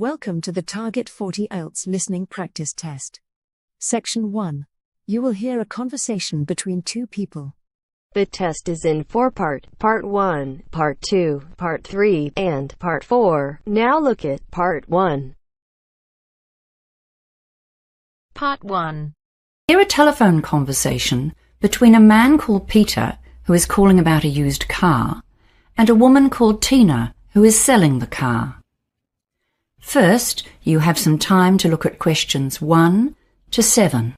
Welcome to the Target 40 Ielts listening practice test. Section 1. You will hear a conversation between two people. The test is in 4 parts: Part 1, Part 2, Part 3, and Part 4. Now look at Part 1. Part 1. Hear a telephone conversation between a man called Peter, who is calling about a used car, and a woman called Tina, who is selling the car. First, you have some time to look at questions 1 to 7.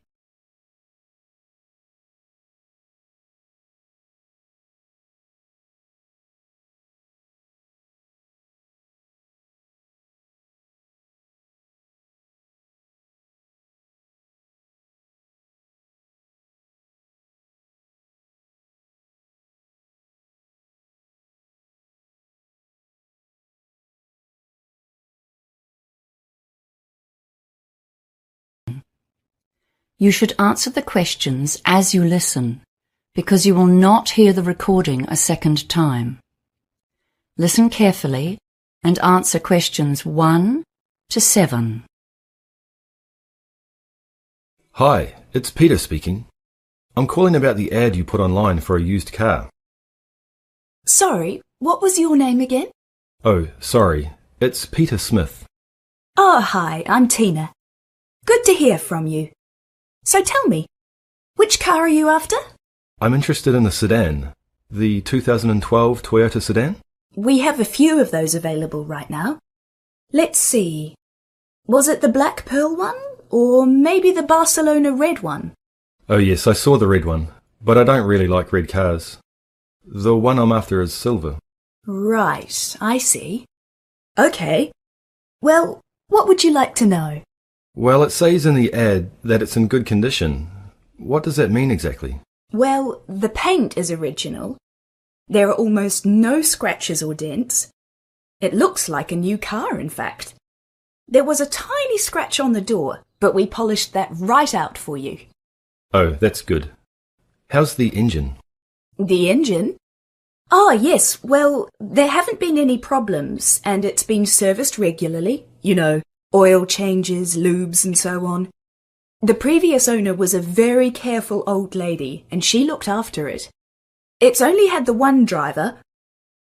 You should answer the questions as you listen, because you will not hear the recording a second time. Listen carefully and answer questions 1 to 7. Hi, it's Peter speaking. I'm calling about the ad you put online for a used car. Sorry, what was your name again? Oh, sorry, it's Peter Smith. Oh, hi, I'm Tina. Good to hear from you. So tell me, which car are you after? I'm interested in the sedan, the 2012 Toyota sedan. We have a few of those available right now. Let's see. Was it the Black Pearl one? Or maybe the Barcelona red one? Oh yes, I saw the red one, but I don't really like red cars. The one I'm after is silver. Right, I see. Okay. Well, what would you like to know? Well, it says in the ad that it's in good condition. What does that mean exactly? Well, the paint is original. There are almost no scratches or dents. It looks like a new car, in fact. There was a tiny scratch on the door, but we polished that right out for you. Oh, that's good. How's the engine? The engine? Ah, yes, well, there haven't been any problems, and it's been serviced regularly, oil changes, lubes and so on. The previous owner was a very careful old lady, and she looked after it. It's only had the one driver.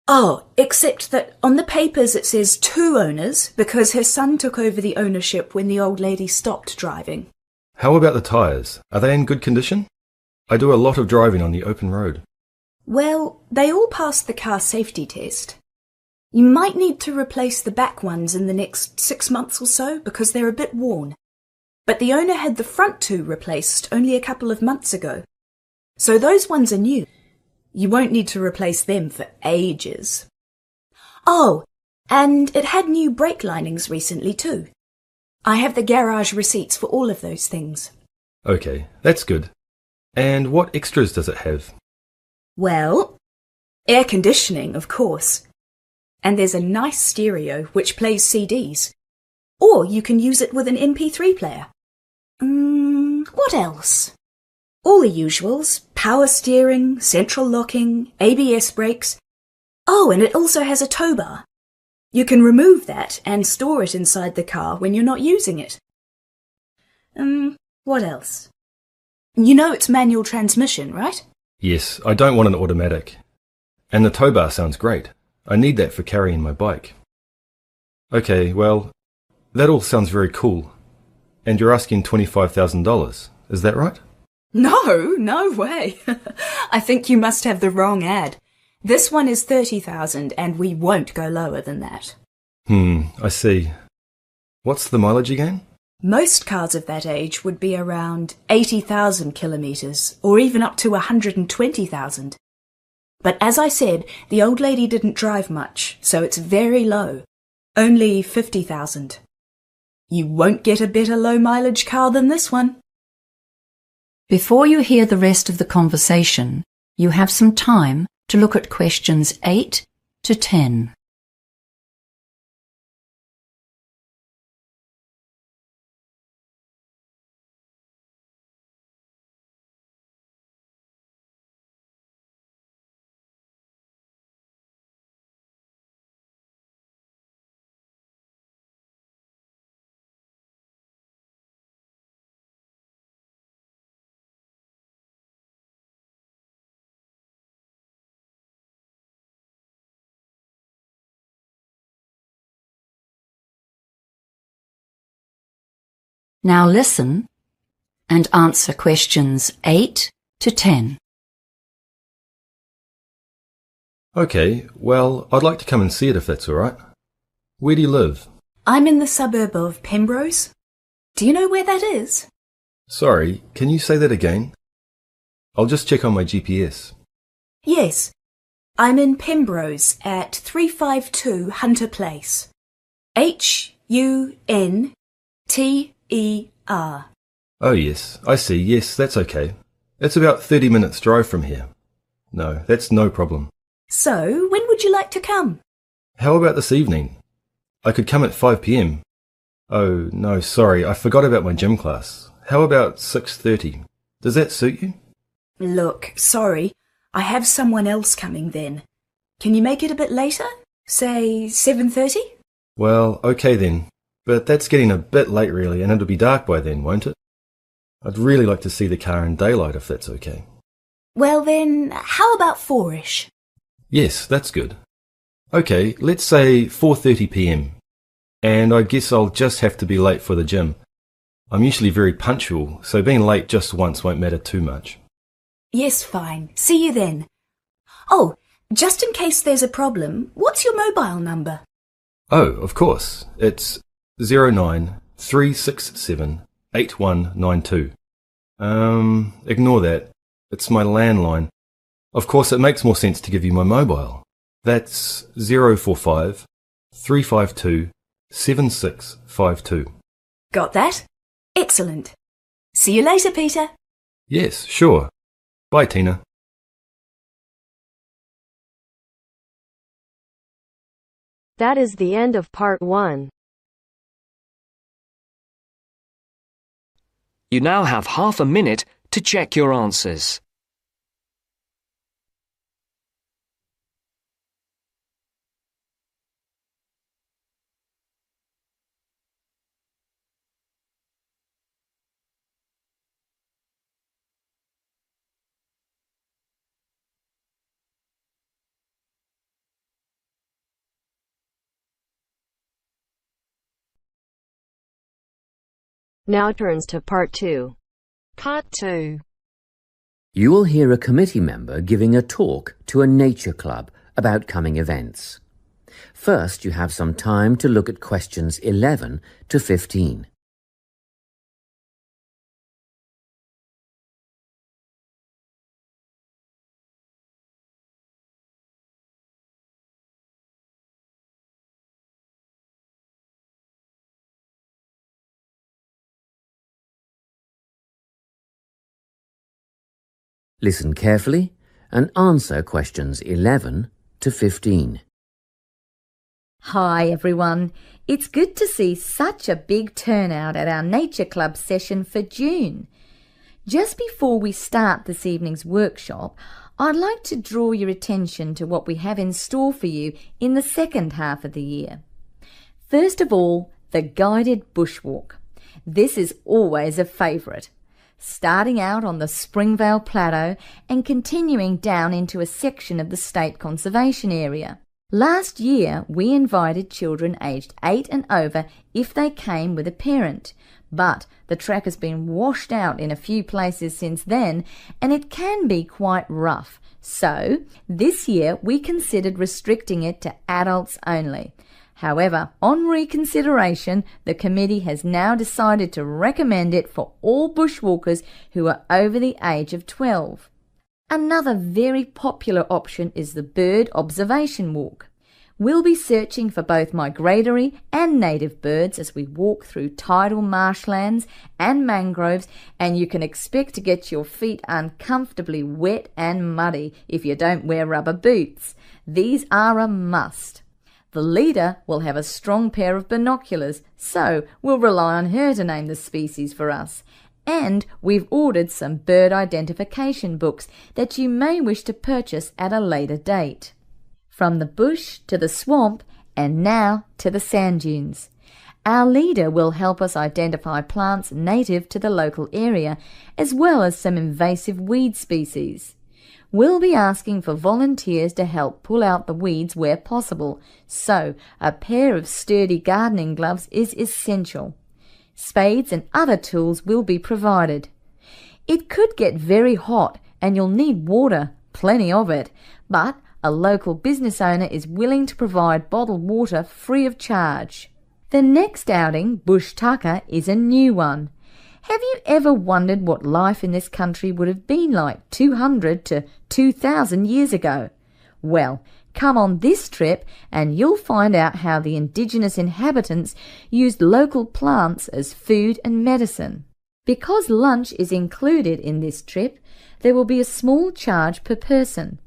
Oh, except that on the papers it says 2 owners, because her son took over the ownership when the old lady stopped driving. How about the tyres? Are they in good condition? I do a lot of driving on the open road. Well, they all passed the car safety test. You might need to replace the back ones in the next 6 months or so because they're a bit worn. But the owner had the front 2 replaced only a couple of months ago. So those ones are new. You won't need to replace them for ages. Oh, and it had new brake linings recently too. I have the garage receipts for all of those things. Okay, that's good. And what extras does it have? Well, air conditioning, of course. And there's a nice stereo which plays CDs. Or you can use it with an MP3 player. What else? All the usuals: power steering, central locking, ABS brakes. Oh, and it also has a tow bar. You can remove that and store it inside the car when you're not using it. What else? You know it's manual transmission, right? Yes, I don't want an automatic. And the tow bar sounds great. I need that for carrying my bike. Okay, well, that all sounds very cool. And you're asking $25,000, is that right? No way. I think you must have the wrong ad. This one is $30,000 and we won't go lower than that. I see. What's the mileage again? Most cars of that age would be around 80,000 kilometres, or even up to 120,000. But as I said, the old lady didn't drive much, so it's very low. Only 50,000. You won't get a better low-mileage car than this one. Before you hear the rest of the conversation, you have some time to look at questions 8 to 10. Now listen and answer questions 8 to 10. Okay, well, I'd like to come and see it if that's all right. Where do you live? I'm in the suburb of Pembrose. Do you know where that is? Sorry, can you say that again? I'll just check on my GPS. Yes. I'm in Pembrose at 352 Hunter Place. Hunter. Oh yes, I see. Yes, that's okay. It's about 30 minutes drive from here. No, that's no problem. So, when would you like to come? How about this evening? I could come at 5 p.m. Oh, no, sorry, I forgot about my gym class. How about 6:30? Does that suit you? Look, sorry, I have someone else coming then. Can you make it a bit later? Say 7:30? Well, okay then. But that's getting a bit late really, and it'll be dark by then, won't it? I'd really like to see the car in daylight if that's okay. Well then, how about 4ish? Yes, that's good. Okay, let's say 4:30 p.m. And I guess I'll just have to be late for the gym. I'm usually very punctual, so being late just once won't matter too much. Yes, fine. See you then. Oh, just in case there's a problem, what's your mobile number? Oh, of course. It's 093678192. Ignore that. It's my landline. Of course, it makes more sense to give you my mobile. That's 045 352 7652. Got that? Excellent. See you later, Peter. Yes, sure. Bye, Tina. That is the end of part 1. You now have half a minute to check your answers. Now turns to part 2. Part 2. You will hear a committee member giving a talk to a nature club about coming events. First, you have some time to look at questions 11 to 15. Listen carefully and answer questions 11 to 15. Hi everyone, it's good to see such a big turnout at our Nature Club session for June. Just before we start this evening's workshop, I'd like to draw your attention to what we have in store for you in the second half of the year. First of all, the guided bushwalk. This is always a favourite. Starting out on the Springvale Plateau and continuing down into a section of the State Conservation Area. Last year, we invited children aged 8 and over if they came with a parent, but the track has been washed out in a few places since then and it can be quite rough. So, this year we considered restricting it to adults only. However, on reconsideration, the committee has now decided to recommend it for all bushwalkers who are over the age of 12. Another very popular option is the bird observation walk. We'll be searching for both migratory and native birds as we walk through tidal marshlands and mangroves, and you can expect to get your feet uncomfortably wet and muddy if you don't wear rubber boots. These are a must. The leader will have a strong pair of binoculars, so we'll rely on her to name the species for us. And we've ordered some bird identification books that you may wish to purchase at a later date. From the bush to the swamp and now to the sand dunes. Our leader will help us identify plants native to the local area as well as some invasive weed species. We'll be asking for volunteers to help pull out the weeds where possible, so a pair of sturdy gardening gloves is essential. Spades and other tools will be provided. It could get very hot and you'll need water, plenty of it, but a local business owner is willing to provide bottled water free of charge. The next outing, Bush Tucker, is a new one. Have you ever wondered what life in this country would have been like 200 to 2,000 years ago? Well, come on this trip and you'll find out how the indigenous inhabitants used local plants as food and medicine. Because lunch is included in this trip, there will be a small charge per person.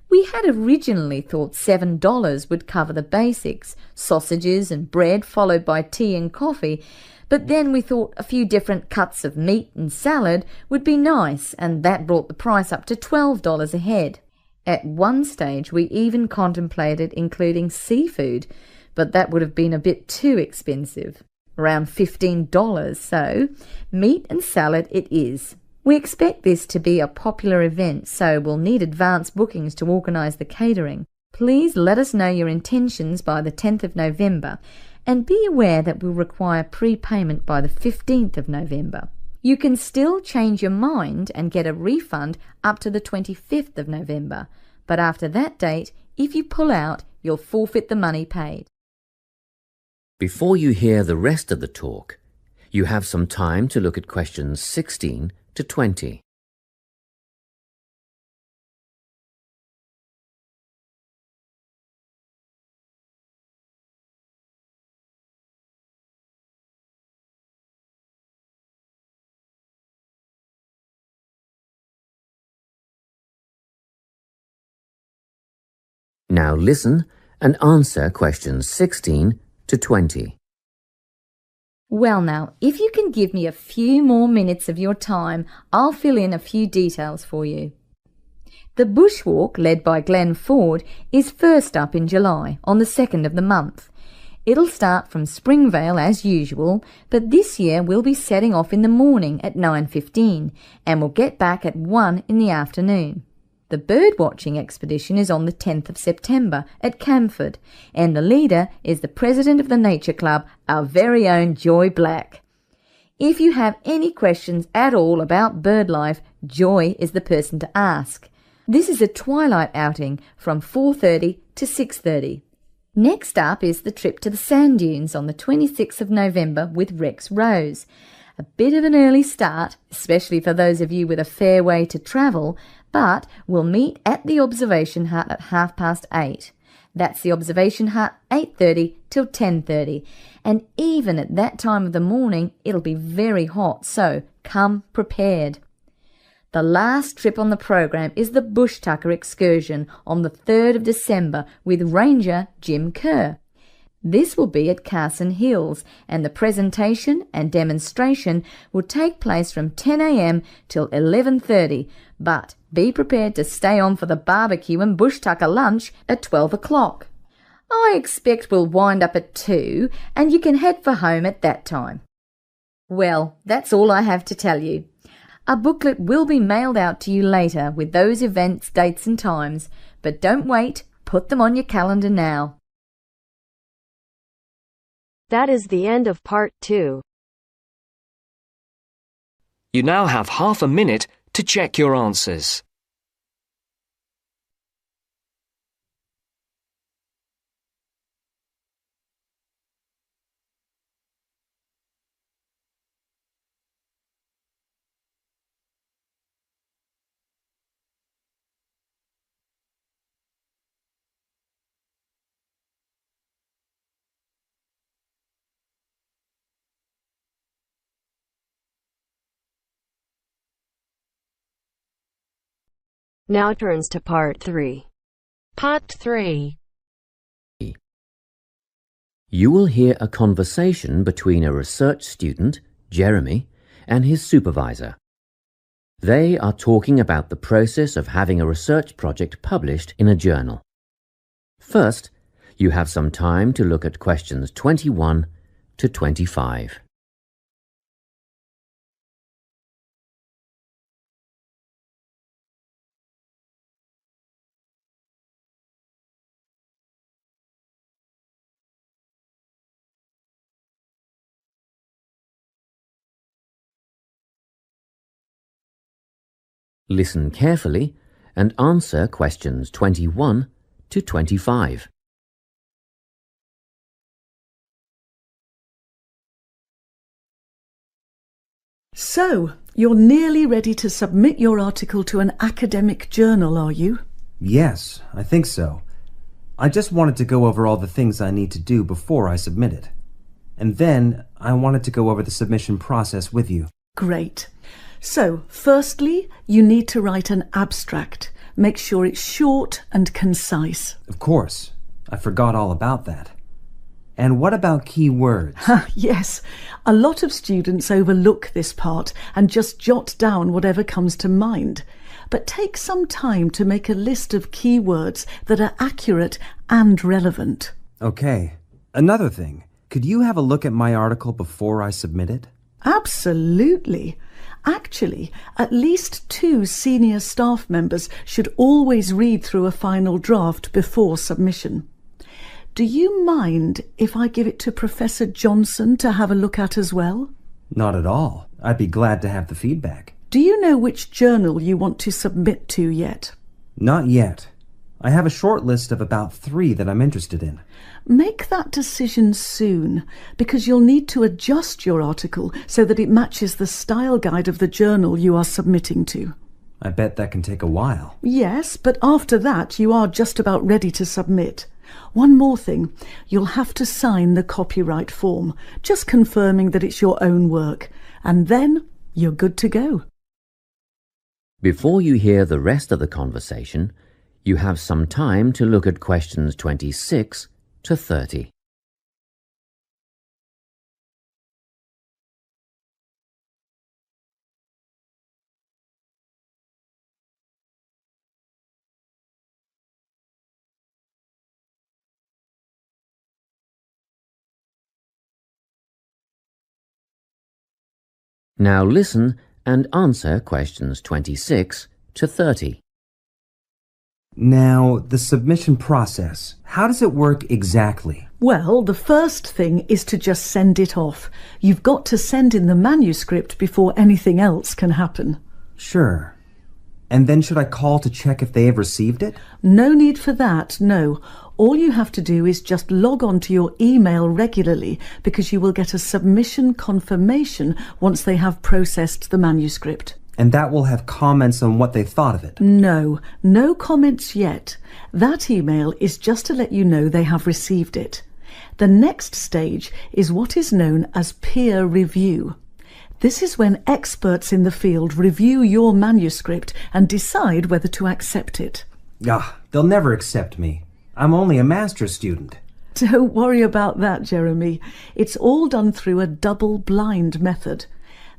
We had originally thought $7 would cover the basics, sausages and bread followed by tea and coffee, but then we thought a few different cuts of meat and salad would be nice, and that brought the price up to $12 a head. At one stage we even contemplated including seafood, but that would have been a bit too expensive, around $15, so meat and salad it is. We expect this to be a popular event, so we'll need advance bookings to organise the catering. Please let us know your intentions by the 10th of November, and be aware that we'll require prepayment by the 15th of November. You can still change your mind and get a refund up to the 25th of November, but after that date, if you pull out, you'll forfeit the money paid. Before you hear the rest of the talk, you have some time to look at questions 16 to 20. Now listen and answer questions 16 to 20. Well now, if you can give me a few more minutes of your time, I'll fill in a few details for you. The bushwalk, led by Glenn Ford, is first up in July, on the 2nd of the month. It'll start from Springvale as usual, but this year we'll be setting off in the morning at 9:15 and we'll get back at 1 in the afternoon. The birdwatching expedition is on the 10th of September at Camford, and the leader is the president of the Nature Club, our very own Joy Black. If you have any questions at all about bird life, Joy is the person to ask. This is a twilight outing from 4:30 to 6:30. Next up is the trip to the sand dunes on the 26th of November with Rex Rose. A bit of an early start, especially for those of you with a fair way to travel, but we'll meet at the observation hut at 8:30. That's the observation hut, 8:30 till 10:30. And even at that time of the morning, it'll be very hot, so come prepared. The last trip on the program is the Bush Tucker excursion on the 3rd of December with Ranger Jim Kerr. This will be at Carson Hills, and the presentation and demonstration will take place from 10 a.m. till 11:30, but be prepared to stay on for the barbecue and Bush Tucker lunch at 12 o'clock. I expect we'll wind up at 2, and you can head for home at that time. Well, that's all I have to tell you. A booklet will be mailed out to you later with those events, dates and times, but don't wait, put them on your calendar now. That is the end of part 2. You now have half a minute to check your answers. Now turns to part 3. Part 3. You will hear a conversation between a research student, Jeremy, and his supervisor. They are talking about the process of having a research project published in a journal. First, you have some time to look at questions 21 to 25. Listen carefully and answer questions 21 to 25. So, you're nearly ready to submit your article to an academic journal, are you? Yes, I think so. I just wanted to go over all the things I need to do before I submit it. And then I wanted to go over the submission process with you. Great. So, firstly, you need to write an abstract. Make sure it's short and concise. Of course. I forgot all about that. And what about key words? Yes, a lot of students overlook this part and just jot down whatever comes to mind. But take some time to make a list of key words that are accurate and relevant. Okay. Another thing. Could you have a look at my article before I submit it? Absolutely. Actually, at least 2 senior staff members should always read through a final draft before submission. Do you mind if I give it to Professor Johnson to have a look at as well? Not at all. I'd be glad to have the feedback. Do you know which journal you want to submit to yet? Not yet. I have a short list of about 3 that I'm interested in. Make that decision soon, because you'll need to adjust your article so that it matches the style guide of the journal you are submitting to. I bet that can take a while. Yes, but after that you are just about ready to submit. One more thing, you'll have to sign the copyright form, just confirming that it's your own work, and then you're good to go. Before you hear the rest of the conversation, you have some time to look at questions 26 to 30. Now listen and answer questions 26 to 30. Now, the submission process. How does it work exactly? Well, the first thing is to just send it off. You've got to send in the manuscript before anything else can happen. Sure. And then should I call to check if they have received it? No need for that, no. All you have to do is just log on to your email regularly, because you will get a submission confirmation once they have processed the manuscript. And that will have comments on what they thought of it? No comments yet. That email is just to let you know they have received it. The next stage is what is known as peer review. This is when experts in the field review your manuscript and decide whether to accept it. They'll never accept me. I'm only a master's student. Don't worry about that, Jeremy. It's all done through a double-blind method.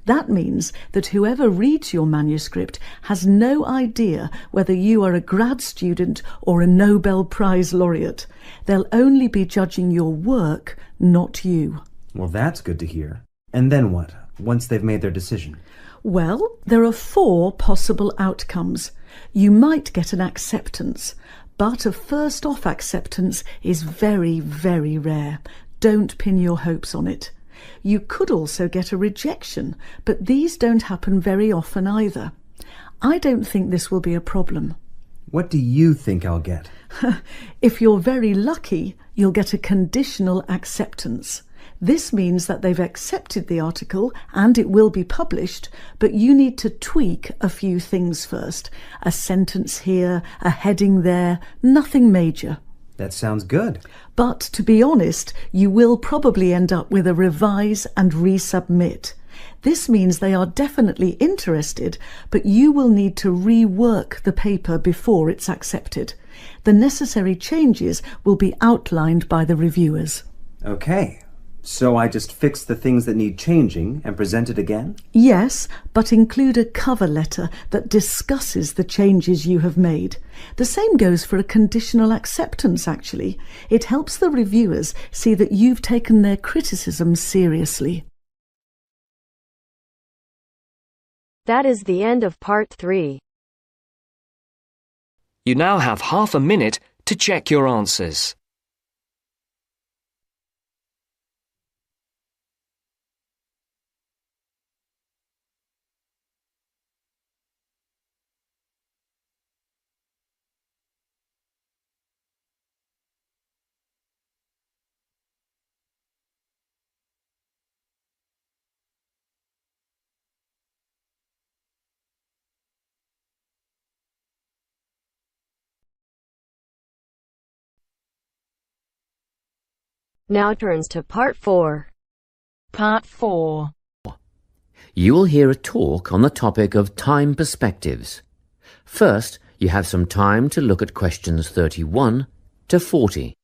That means that whoever reads your manuscript has no idea whether you are a grad student or a Nobel Prize laureate. They'll only be judging your work, not you. Well, that's good to hear. And then what, once they've made their decision? Well, there are 4 possible outcomes. You might get an acceptance, but a first-off acceptance is very, very rare. Don't pin your hopes on it. You could also get a rejection, but these don't happen very often either. I don't think this will be a problem. What do you think I'll get? If you're very lucky, you'll get a conditional acceptance. This means that they've accepted the article and it will be published, but you need to tweak a few things first. A sentence here, a heading there, nothing major. That sounds good. But to be honest, you will probably end up with a revise and resubmit. This means they are definitely interested, but you will need to rework the paper before it's accepted. The necessary changes will be outlined by the reviewers. Okay. So I just fix the things that need changing and present it again? Yes, but include a cover letter that discusses the changes you have made. The same goes for a conditional acceptance, actually. It helps the reviewers see that you've taken their criticism seriously. That is the end of part 3. You now have half a minute to check your answers. Now turns to Part 4. Part 4. You will hear a talk on the topic of time perspectives. First, you have some time to look at questions 31 to 40.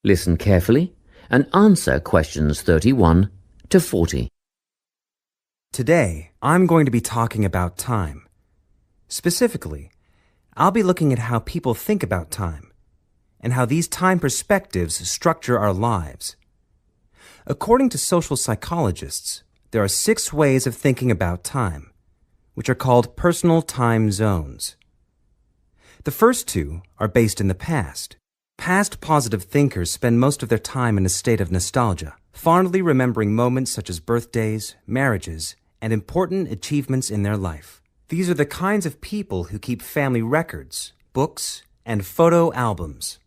Listen carefully and answer questions 31 to 40. Today, I'm going to be talking about time. Specifically, I'll be looking at how people think about time and how these time perspectives structure our lives. According to social psychologists, there are 6 ways of thinking about time, which are called personal time zones. The first 2 are based in the past. Past positive thinkers spend most of their time in a state of nostalgia, fondly remembering moments such as birthdays, marriages, and important achievements in their life. These are the kinds of people who keep family records, books, and photo albums.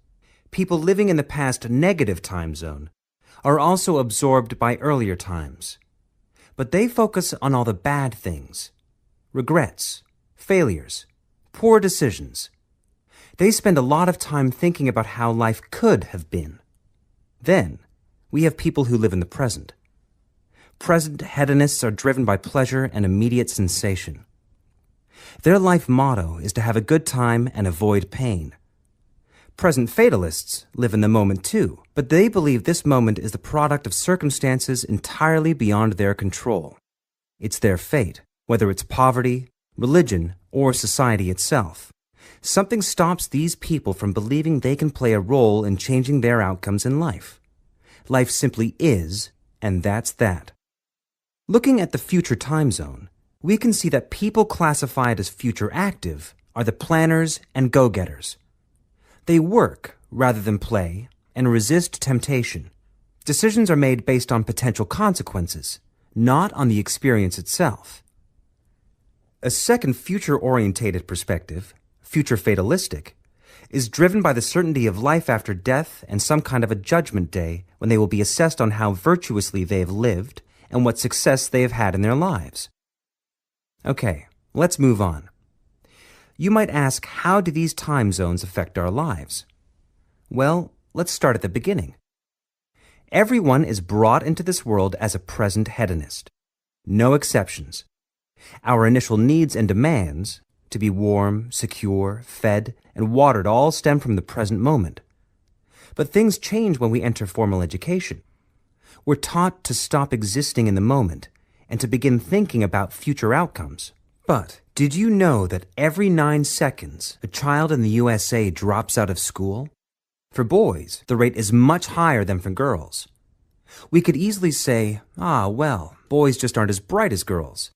People living in the past negative time zone are also absorbed by earlier times, but they focus on all the bad things, regrets, failures, poor decisions. They spend a lot of time thinking about how life could have been. Then, we have people who live in the present. Present hedonists are driven by pleasure and immediate sensation. Their life motto is to have a good time and avoid pain. Present fatalists live in the moment too, but they believe this moment is the product of circumstances entirely beyond their control. It's their fate, whether it's poverty, religion, or society itself. Something stops these people from believing they can play a role in changing their outcomes in life. Life simply is, and that's that. Looking at the future time zone, we can see that people classified as future active are the planners and go-getters. They work rather than play and resist temptation. Decisions are made based on potential consequences, not on the experience itself. A second future-orientated perspective, future fatalistic, is driven by the certainty of life after death and some kind of a judgment day when they will be assessed on how virtuously they have lived and what success they have had in their lives. Okay, let's move on. You might ask, how do these time zones affect our lives? Well, let's start at the beginning. Everyone is brought into this world as a present hedonist. No exceptions. Our initial needs and demands, to be warm, secure, fed, and watered, all stem from the present moment. But things change when we enter formal education. We're taught to stop existing in the moment and to begin thinking about future outcomes. But did you know that every 9 seconds a child in the USA drops out of school? For boys, the rate is much higher than for girls. We could easily say, well, boys just aren't as bright as girls.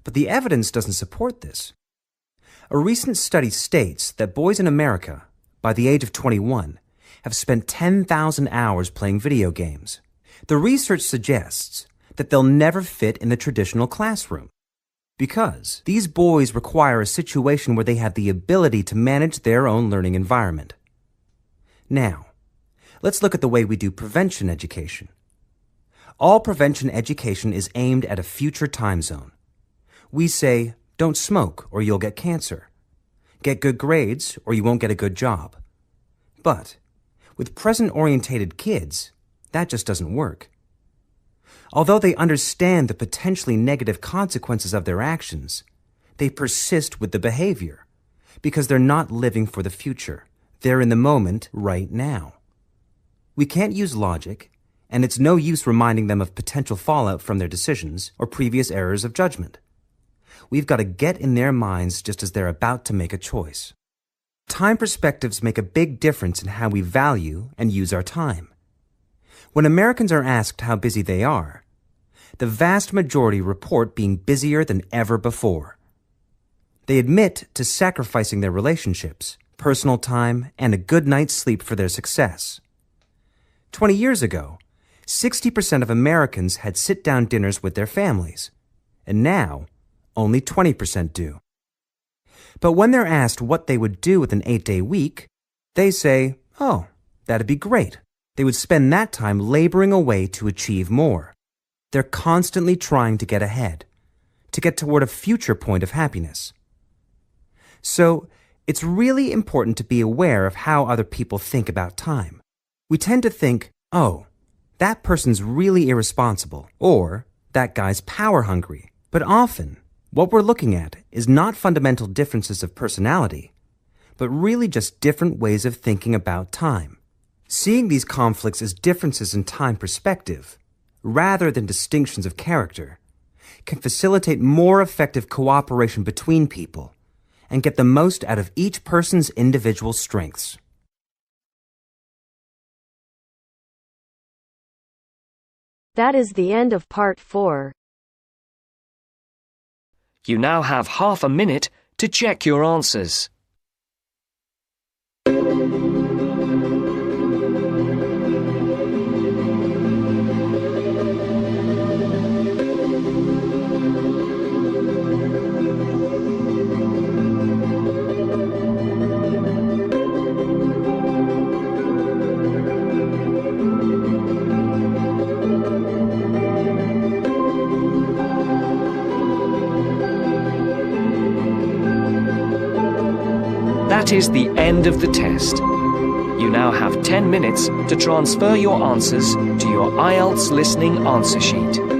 But the evidence doesn't support this. A recent study states that boys in America, by the age of 21, have spent 10,000 hours playing video games. The research suggests that they'll never fit in the traditional classroom because these boys require a situation where they have the ability to manage their own learning environment. Now, let's look at the way we do prevention education. All prevention education is aimed at a future time zone. We say, don't smoke or you'll get cancer. Get good grades or you won't get a good job. But with present-orientated kids, that just doesn't work. Although they understand the potentially negative consequences of their actions, they persist with the behavior because they're not living for the future. They're in the moment right now. We can't use logic, and it's no use reminding them of potential fallout from their decisions or previous errors of judgment. We've got to get in their minds just as they're about to make a choice. Time perspectives make a big difference in how we value and use our time. When Americans are asked how busy they are, the vast majority report being busier than ever before. They admit to sacrificing their relationships, personal time, and a good night's sleep for their success. 20 years ago, 60% of Americans had sit-down dinners with their families, and now only 20% do. But when they're asked what they would do with an 8-day week, they say, oh, that'd be great. They would spend that time laboring away to achieve more. They're constantly trying to get ahead, to get toward a future point of happiness. So, it's really important to be aware of how other people think about time. We tend to think, oh, that person's really irresponsible, or that guy's power-hungry. But often, what we're looking at is not fundamental differences of personality, but really just different ways of thinking about time. Seeing these conflicts as differences in time perspective, rather than distinctions of character, can facilitate more effective cooperation between people and get the most out of each person's individual strengths. That is the end of part 4. You now have half a minute to check your answers. That is the end of the test. You now have 10 minutes to transfer your answers to your Ielts listening answer sheet.